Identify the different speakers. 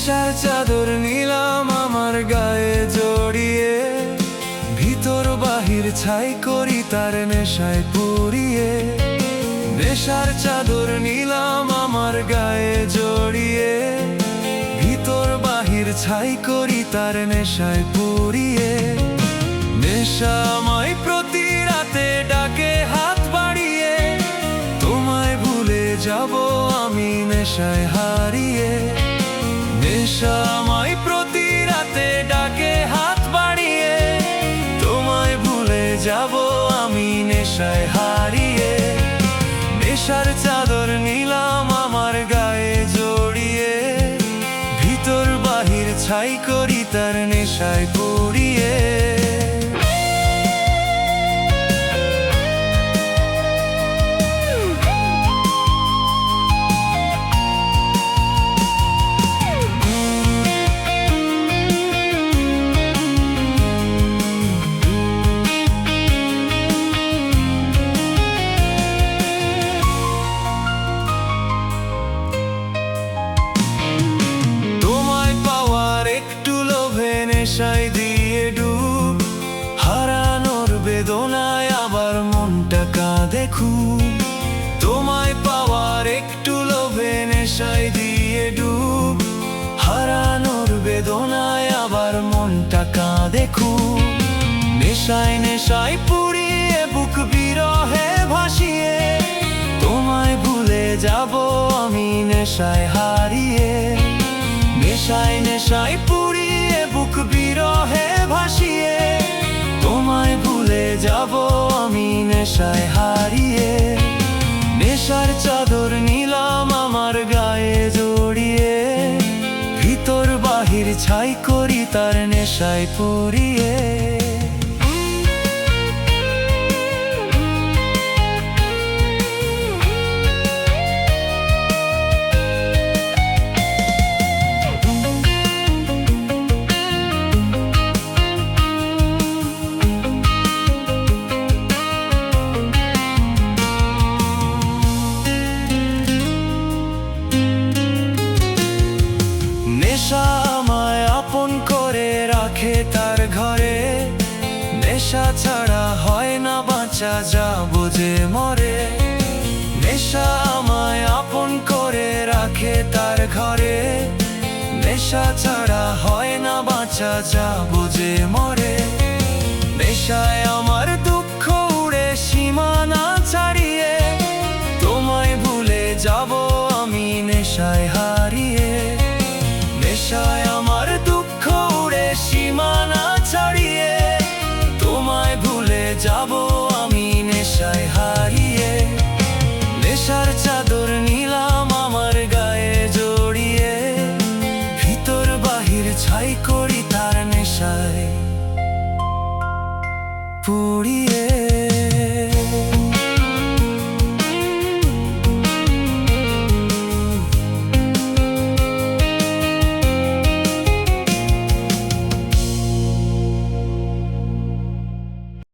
Speaker 1: নেশার চাদর নিলাম আমার গায়ে জড়িয়ে, ভিতর বাহির ছাই করি তার নেশায় পুড়িয়ে। নেশার চাদর নিলাম আমার গায়ে জড়িয়ে, ভিতর বাহির ছাই করি তার নেশায় পুড়িয়ে। নেশা আমায় প্রতি রাতে ডাকে হাত বাড়িয়ে, তোমায় ভুলে যাব আমি নেশায় হারিয়ে। নেশা আমায় প্রতি রাতে ডাকে হাত বাড়িয়ে, তোমায় ভুলে যাব আমি নেশায় হারিয়ে। নেশার চাদর নিলাম আমার গায়ে জড়িয়ে, ভিতর বাহির ছাই করি তার নেশায় পুড়িয়ে। নেশায় দিয়ে ডুব, হারানোর বেদনায় আবার মনটা কাঁদে খুব। তোমায় পাওয়ার একটু লোভে নেশায় দিয়ে ডুব, হারানোর বেদনায় আবার মনটা কাঁদে খুব। নেশায় নেশায় পুড়িয়ে বুক বিরহে ভাসিয়ে, তোমায় ভুলে যাব আমি নেশায় হারিয়ে। নেশায় নেশায় পুড়িয়ে বুক বিরহে ভাসিয়ে, তোমায় ভুলে যাব আমি নেশায় হারিয়ে। নেশার চাদর নিলাম আমার গায়ে জড়িয়ে, ভিতর বাহির ছাই করি তার নেশায় পুড়িয়ে। নেশা আমায় আপন করে রাখে তার ঘরে, নেশা ছাড়া হয় না বাঁচা, যাবো যে মরে। নেশা আমায় আপন করে রাখে তার ঘরে, নেশা ছাড়া হয় না বাঁচা, যাবো যে মরে। নেশায় আমার দুঃখ উড়ে সীমানা ছাড়িয়ে, তোমায় ভুলে যাব আমি নেশায় হারিয়ে। নেশায় আমার দুঃখ উড়ে সীমানা ছাড়িয়ে, তোমায় ভুলে যাব আমি নেশায় হারিয়ে। নেশার চাদর নিলাম আমার গায়ে জড়িয়ে, ভিতর বাহির ছাই করি তার নেশায় পুড়িয়ে।